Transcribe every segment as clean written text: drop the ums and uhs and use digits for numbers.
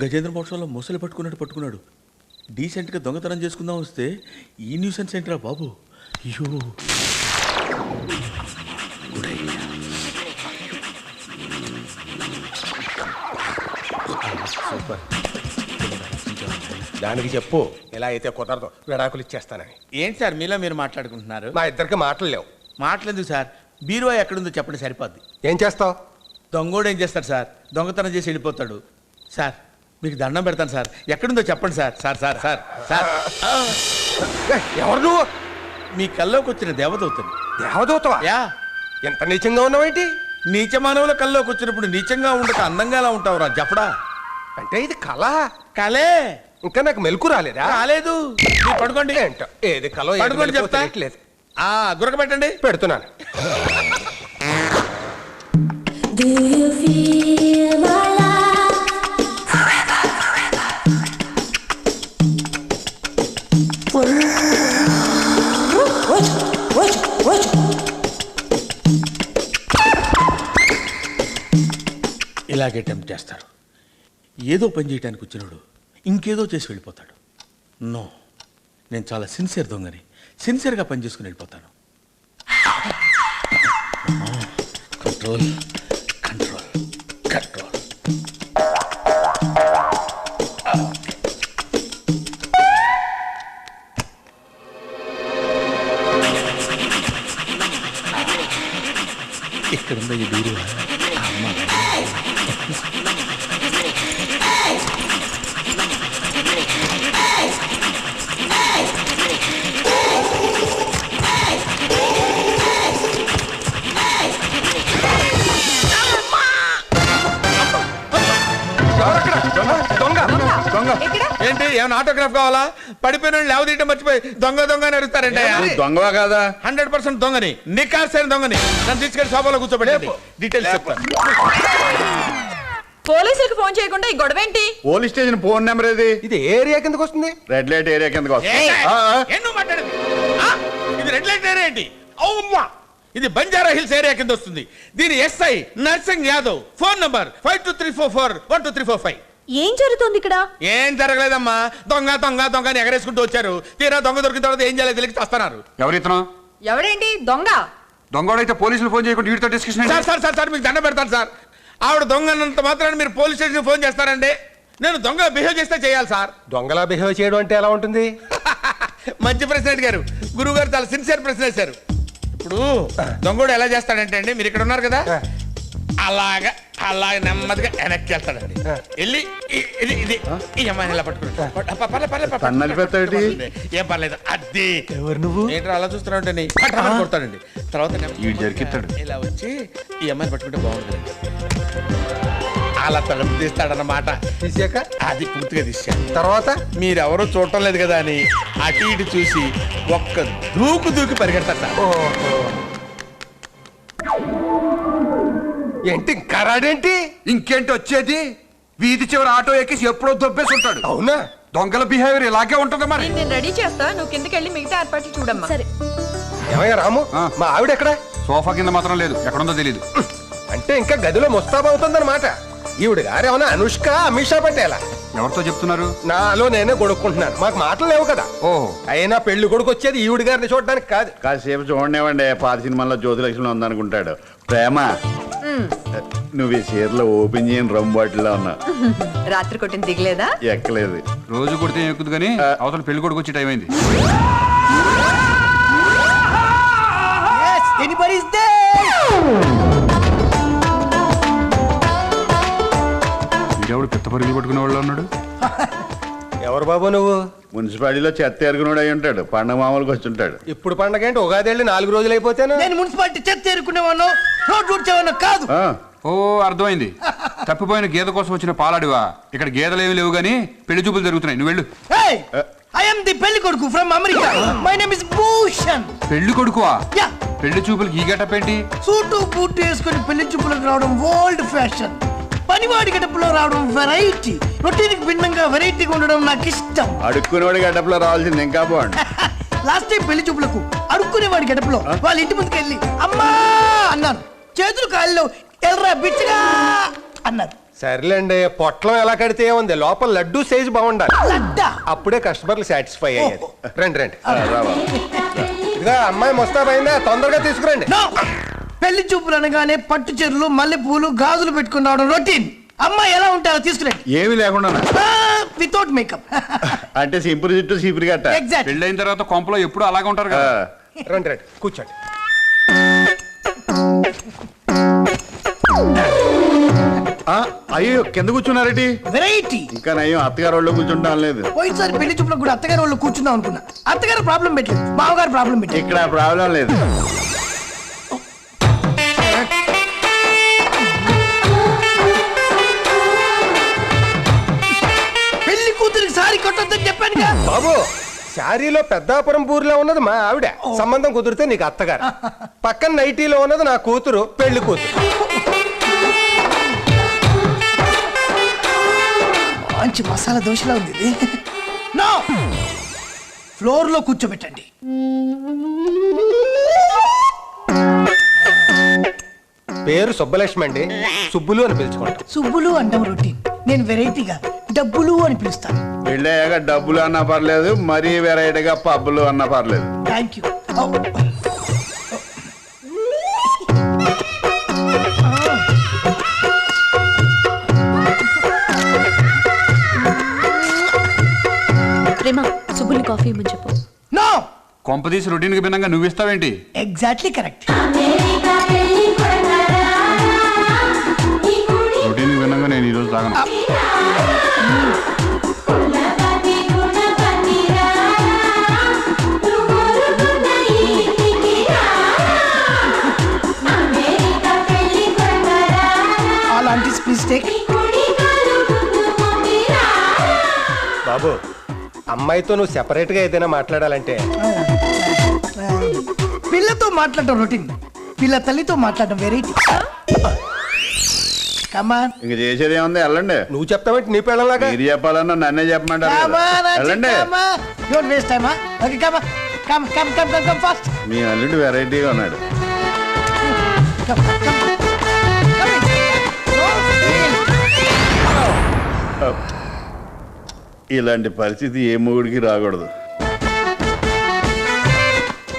గజేంద్ర మోక్షంలో మొసలు పట్టుకున్నాడు. డీసెంట్గా దొంగతనం చేసుకుందాం వస్తే ఈ న్యూసెన్స్ ఏంట్రా బాబు. అయ్యో సూపర్. దానికి చెప్పు, ఇలా అయితే కుదరదు, విడాకులు ఇచ్చేస్తానని. ఏంటి సార్ మీలో మీరు మాట్లాడుకుంటున్నారు? మా ఇద్దరికి మాటలు లేవు. మాట్లాడదు సార్, బీరువా ఎక్కడుందో చెప్పండి సరిపోద్ది. ఏం చేస్తావు? దొంగోడు ఏం చేస్తాడు సార్, దొంగతనం చేసి వెళ్ళిపోతాడు. సార్ మీకు దండం పెడతాను సార్, ఎక్కడుందో చెప్పండి sir. Sir sir sir sir ఎవరు నువ్వు? మీ కల్లోకి వచ్చిన దేవదూతని. దేవదూతవా? యా. ఎంత నీచంగా ఉన్నావేంటి? నీచ మానవుల కల్లోకి వచ్చినప్పుడు నీచంగా ఉండక అందంగా ఎలా ఉంటావురా జపడా? అంటే ఇది కళ. కలే. ఇంకా నాకు మెలకు రాలేదా? రాలేదు. మీరు పడుకోండి. ఏంటో ఏది కలో పడుకోండి చెప్తా. గురక పెట్టండి. పెడుతున్నాను. ఇలాగే టెంప్ట్ చేస్తారు. ఏదో పని చేయడానికి వచ్చినాడు ఇంకేదో చేసి వెళ్ళిపోతాడు. నో, నేను చాలా సిన్సియర్ దొంగని, సిన్సియర్గా పని చేసుకుని వెళ్ళిపోతాను. Control control control. ఇక్కడుందా ఈ డూరు? ఏంటి ఏమైనా ఆటోగ్రాఫ్ కావాలా? పడిపోయిన లేవదీయటం మర్చిపోయి దొంగ దొంగ అని అడుగుతారంటే దొంగవా కాదా? 100% దొంగని, నికార్సైన దొంగని. నన్ను తీసుకెళ్లి సోఫాలో కూర్చోబెట్టి డీటెయిల్స్ చెప్తాను. పోలీసులకు ఫోన్ చేయకుండా ఈ గొడవ ఏంటి? పోలీస్ స్టేషన్ ఫోన్ నెంబర్ ఏది? ఇది ఏరియా కిందకు వస్తుంది. రెడ్ లైట్ ఏరియా కిందకు వస్తుంది. ఇది రెడ్ లైట్ ఏరియా ఏంటి? ఇది బంజారా హిల్స్ ఏరియా కింద వస్తుంది. దీని SI nursing Yadav. Phone number 5234412345. ఏం జరుగుతుంది ఇక్కడ? ఏం జరగలేదమ్మా. దొంగ దొంగ దొంగ అని ఎగరేసుకుంటూ వచ్చారు. తీరా దొంగ దొరికిన తర్వాత ఏం చేయాలి తెలియక చేస్తున్నారు. ఎవరితను? ఎవరేంటి దొంగ? దొంగడైతే పోలీసులు ఫోన్ చేయకుండా వీడితో discussion. Sir sir sir sir మీకు దండ పెడతాను సార్. ఆవిడ దొంగ అన్నంత మాత్రాన్ని మీరు పోలీస్ స్టేషన్ ఫోన్ చేస్తారండి? నేను దొంగ బిహేవ్ చేస్తే చేయాలి సార్. దొంగలా బిహేవ్ చేయడం అంటే ఎలా ఉంటుంది? మంచి ప్రశ్న అడిగారు గురువు గారు, చాలా సిన్సియర్ ప్రశ్న వేశారు. ఇప్పుడు దొంగోడు ఎలా చేస్తాడంటే అండి, మీరు ఇక్కడ ఉన్నారు కదా, అలాగా నెమ్మదిగా వెనక్కి వెళ్తాడండి. వెళ్ళి ఇది ఇది ఈ అమ్మాయిని ఇలా పట్టుకుంటాడు. ఏం పర్లేదు. అది ఎవరు నువ్వు? ఏంటో అలా చూస్తున్నావు కొడతాడండి. తర్వాత ఇలా వచ్చి ఈ అమ్మాయిని పట్టుకుంటే బాగుంటుందండి. అలా తలుపు తీస్తాడన్నమాట. తీసాక అది పూర్తిగా తీసాను. తర్వాత మీరెవరో చూడటం లేదు కదా అని అటు ఇటు చూసి ఒక్క దూకి పరిగెడతాడు సార్. ఏంటి కరాడేంటి? ఇంకేంటి వచ్చేది? వీధి చివరి ఆటో ఎక్కేసి ఎప్పుడో దొబ్బేసి ఉంటాడు. అవునా? దొంగల బిహేవియర్ ఇలాగే ఉంటుంది మరి. నేను రెడీ చేస్తా, నువ్వు కిందకి వెళ్ళి మిగతా ఏర్పాట్లు చూడమ్మా. సరే. ఏమయ్యా రాము, మా ఆవిడ ఎక్కడ? సోఫా కింద మాత్రం లేదు, ఎక్కడుందో తెలీదు. అంటే ఇంకా గదిలో ముస్తాబవుతుందన్నమాట. ఈవిడ గారు ఏమన్నా అనుష్క అమిషా పట్టేలా? ఎవరితో చెప్తున్నారు? నాలో నేనే గొడుక్కుంటున్నాను. మాకు మాటలు లేవు కదా. ఓహో. అయినా పెళ్లి కొడుకు వచ్చేది ఈవిడ గారిని చూడడానికి కాదు. కాసేపు చూడనివ్వండి, పాత సినిమాలో జ్యోతిలక్ష్మి ఉందనుకుంటాడు. ప్రేమ, నువ్వు ఈ చీరలో ఓపెన్ చేయని రంగు బాటిల్లో ఉన్నా. రాత్రి కొట్టిన దిగలేదా? ఎక్కలేదు. రోజు కొడితే ఎక్కుదు కానీ అవతల పెళ్లి కొడుకు వచ్చే టైం అయింది. వీడెవడు పెద్ద పరుగులు పట్టుకునే వాళ్ళు ఉన్నాడు. ఎవరు బాబు నువ్వు? మున్సిపాలిటీలో చెత్త ఎరుగునోడు అయి ఉంటాడు. పండగ మామూలుగా వచ్చి ఉంటాడు. ఇప్పుడు పండగ ఏంటి? ఉగాది వెళ్ళి 4 రోజులు అయిపోతేనే. నేను మున్సిపాలిటీ చెత్త ఎరుకునేవాను, రోడ్డు ఊడ్చేవాను కాదు. ఓ అర్థమైంది. తప్పిపోయిన గేదె కోసం వచ్చిన పాలాడివా? ఇక్కడ గేదెలు ఏమి లేవు గానీ పెళ్లి చూపులు జరుగుతున్నాయి. నువ్వు వెళ్ళు. I am the పెళ్లి కొడుకు from America. My name is Bhushan. పెళ్లి కొడుకువా? యా. పెళ్లి చూపులకి ఈ గెటప్ ఏంటి? సూటు బూట్ వేసుకుని పెళ్లి చూపులకు రావడం ఓల్డ్ ఫ్యాషన్. పనివాడి గడపలో రావడం వెరైటీ. రొటీన్కి భిన్నంగా వెరైటీగా ఉండడం నాకు ఇష్టం. అడుక్కునేవాడి గడపలో రావాల్సింది ఇంకా బాగుంది. లాస్ట్ టైం పెళ్లి చూపులకు అడుక్కునేవాడి గడపలో వాళ్ళ ఇంటి ముందుకు వెళ్ళి అమ్మా అన్నాను. చేతులు కాళ్ళు ఎల్రా బిచ్చగా అన్నారు. సర్లేండి, పొట్లం ఎలా కడితే ఏముంది, లోపల లడ్డు సైజు బాగుండాలి. లడ్డా అప్పుడే కస్టమర్లు సాటిస్ఫై అయ్యేది. రండి రండి. రావా ఇదిగా అమ్మాయి ముస్తాబైందా, తొందరగా తీసుకురండి. నో పెళ్లి చూపులు అనగానే పట్టు చీరలు మల్లెపూలు గాజులు పెట్టుకుని రావడం రొటీన్. అమ్మాయి ఎలా ఉంటారో తీసుకురండి. ఏమీ లేకుండా వితౌట్ మేకప్. అంటే సింపుల్ చుట్టూ సీపురి గట్ట ఎగ్జాక్ట్. పెళ్ళైన తర్వాత కొంపలో ఎప్పుడు అలాగే ఉంటారు కదా. రండి రండి కూర్చోండి. అయ్యో కింద కూర్చున్నారేటి? వెరైటీ. ఇంకా నయ్యం అత్తగారు వాళ్ళు కూర్చుంటాం లేదు. పోయినసారి పెళ్లి చూపులకు కూడా అత్తగారు వాళ్ళు కూర్చుందాం అనుకున్నా. అత్తగారు ప్రాబ్లం పెట్టలేదు, మామగారు ప్రాబ్లం పెట్టలేదు. ఇక్కడ ప్రాబ్లం లేదు. పెళ్లి కూతురికి సారీ కొట్టొద్దని చెప్పానుగా. బాబు, శారీలో పెద్దాపురం బూరిలో ఉన్నది మా ఆవిడ, సంబంధం కుదిరితే నీకు అత్తగారు. పక్కన నైటీలో ఉన్నది నా కూతురు, పెళ్లి కూతురు. మంచి మసాలా దోశలా ఉంది ఇది. నో ఫ్లోర్ లో కూర్చోబెట్టండి. పేరు సుబ్బలక్ష్మి అండి, సుబ్బులు అని పిలుచుకుంటాం. సుబ్బులు అంటాం రొటీన్. నేను వెరైటీగా డబ్బులు అని పిలుస్తాను. పెళ్ళయ్యాక డబ్బులు అన్నా పర్లేదు, మరీ వెరైటీగా పబ్బులు అన్నా పర్లేదు. Thank you. ప్రేమ సుబ్బుల్ని కాఫీ ఇమ్మని చెప్పు. నో కొంపదీసి రొటీన్కి భిన్నంగా నువ్వు ఇస్తావేంటి? Exactly correct. రొటీన్కి భిన్నంగా నేను ఈరోజు తాగను. All aunties please take. బాబు, అమ్మాయితో నువ్వు సెపరేట్ గా ఏదైనా మాట్లాడాలంటే పిల్లతో మాట్లాడటం రొటీన్, పిల్ల తల్లితో మాట్లాడటం వెరైటీ. కమాన్ ఇంక చేసేది ఏముంది, వెళ్ళండి. నువ్వు చెప్తావంటే నీ పెళ్ళలాగా. మీరు చెప్పాలన్నా నన్నే చెప్పమంటారు కదా. కమాన్ వెళ్ళండి. Don't waste time. Okay come come come come come come fast. మీ అల్లుడు వెరైటీగా ఉన్నాడు. కమ్ కమ్ ఇలాంటి పరిస్థితి ఏ మొగుడికి రాకూడదు.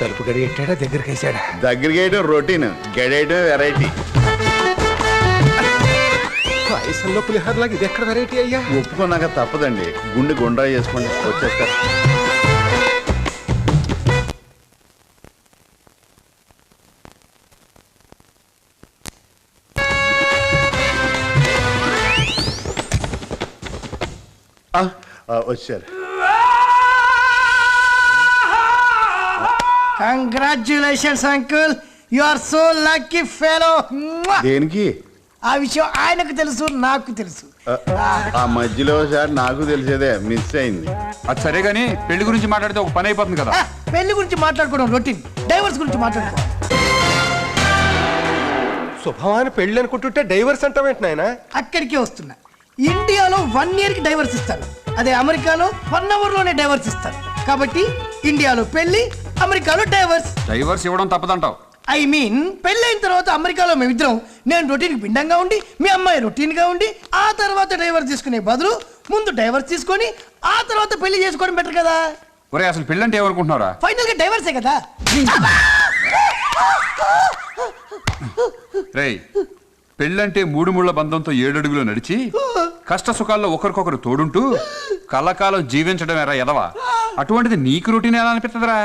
తలుపు గడి ఎట్టాడా, దగ్గరికి వేసాడా? దగ్గరికి వేయడం రొటీన్, గడేయడం వెరైటీ. పాయసంలో పులిహోరలాగా ఇది ఎక్కడ వెరైటీ అయ్యా? ఒప్పుకున్నాక తప్పదండి, గుండె గుండ్రా చేసుకోండి, వచ్చేస్తారు. వచ్చారు. Congratulations uncle, you are so lucky fellow. దేనికి? ఆ విషయం ఆయనకు తెలుసు, నాకు తెలుసు. ఆ మధ్యలో సార్ నాకు తెలిసేదే మిస్ అయింది. అది సరే గానీ పెళ్లి గురించి మాట్లాడితే ఒక పని అయిపోతుంది కదా. పెళ్లి గురించి మాట్లాడుకోవడం రొటీన్, డైవర్స్ గురించి మాట్లాడుకోవాలి. శుభమాని పెళ్ళి అనుకుంటుంటే డైవర్స్ అంటావేంటి నాయనా? అక్కడికే వస్తున్నా. ఇండియాలో 1 year కి డైవర్స్ ఇస్తారు, అదే అమెరికాలో 1 hour లోనే డైవర్స్ ఇస్తారు. కాబట్టి ఇండియాలో పెళ్లి, అమెరికాలో డైవర్స్. డైవర్స్ ఇవ్వడం తప్పదంటావు? ఐ మీన్ పెళ్ళైన తర్వాత అమెరికాలో మేమిద్దరం, నేను రొటీన్కి భిన్నంగా ఉండి, మీ అమ్మాయి రొటీన్గా ఉండి, ఆ తర్వాత డైవర్స్ తీసుకునే బదులు ముందు డైవర్స్ తీసుకొని ఆ తర్వాత పెళ్లి చేసుకోవడం బెటర్ కదా. ఒరే అసలు పెళ్ళి అంటే ఏమనుకుంటున్నారా? ఫైనల్ గా డైవర్సే కదా. రేయ్, పెళ్ళంటే 3 ముళ్ళ బంధంతో 7 అడుగులు నడిచి కష్ట సుఖాల్లో ఒకరికొకరు తోడుంటూ కలకాలం జీవించడం ఎరా ఎదవా. అటువంటిది నీకు రొటీన్ ఎలా అనిపిస్తుందిరా?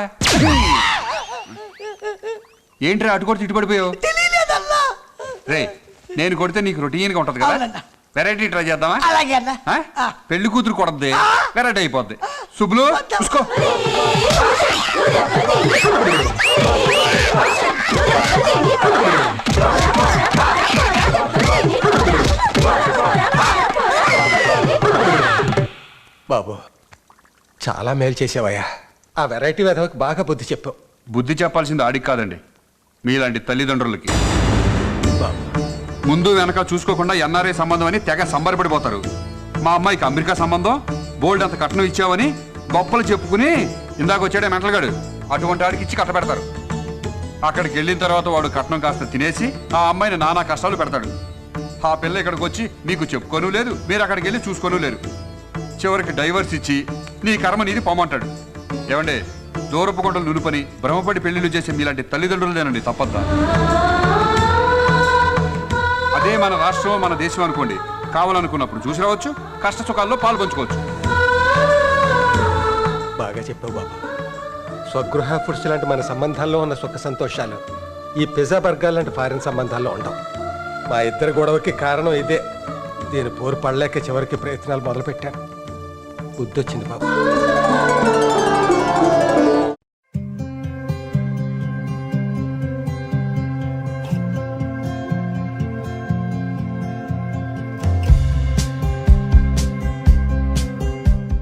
ఏంట్రా అటు కొడితే ఇటు పడిపోయావు? తెలియలేదన్నా. రే, నేను కొడితే నీకు రొటీన్ గా ఉంటది కదా. అవునన్నా. వెరైటీ ట్రై చేద్దామా? అలాగే అన్న. ఆ? పెళ్లి కూతురు కొడద్ది, వెరైటీ అయిపోద్ది. సుబ్బులు చూసుకో. బాబు, చాలా మేలు చేసావయ్యా. ఆ వెరైటీ వెధవకి బాగా బుద్ధి చెప్పావు. బుద్ధి చెప్పాల్సింది ఆడికి కాదండి, మీలాంటి తల్లిదండ్రులకి. ముందు వెనక చూసుకోకుండా ఎన్ఆర్ఐ సంబంధం అని తెగ సంబరపడిపోతారు. మా అమ్మాయికి అమెరికా సంబంధం, బోల్డ్ అంత కట్నం ఇచ్చావని గొప్పలు చెప్పుకుని ఇందాక వచ్చాడే మెంటల్గాడు, అటువంటి వాడికి ఇచ్చి కట్టబెడతారు. అక్కడికి వెళ్ళిన తర్వాత వాడు కట్నం కాస్త తినేసి ఆ అమ్మాయిని నానా కష్టాలు పెడతాడు. ఆ పిల్ల ఇక్కడికి వచ్చి మీకు చెప్పుకోను లేదు, మీరు అక్కడికి వెళ్ళి చూసుకోను లేరు. చివరికి డైవర్స్ ఇచ్చి నీ కర్మ నీది పొమ్మంటాడు. ఏమండి, దూరపు కొండలు నులుపని భ్రమపడి పెళ్లిళ్ళు చేసే మీలాంటి తల్లిదండ్రులదేనండి తప్పద్దా? అదే మన రాష్ట్రం, మన దేశం అనుకోండి, కావాలనుకున్నప్పుడు చూసి రావచ్చు, కష్ట సుఖాల్లో పాలు పంచుకోవచ్చు. బాగా చెప్పావు బాబు. స్వగృహ ఫుడ్స్ లాంటి మన సంబంధాల్లో ఉన్న సుఖ సంతోషాలు ఈ పిజ్జా బర్గర్ లాంటి ఫారిన్ సంబంధాల్లో ఉండవు. మా ఇద్దరి గొడవకి కారణం ఇదే. దీని పోరు పడలేక చివరికి ప్రయత్నాలు మొదలుపెట్టాను. బుద్ధి వచ్చింది బాబు.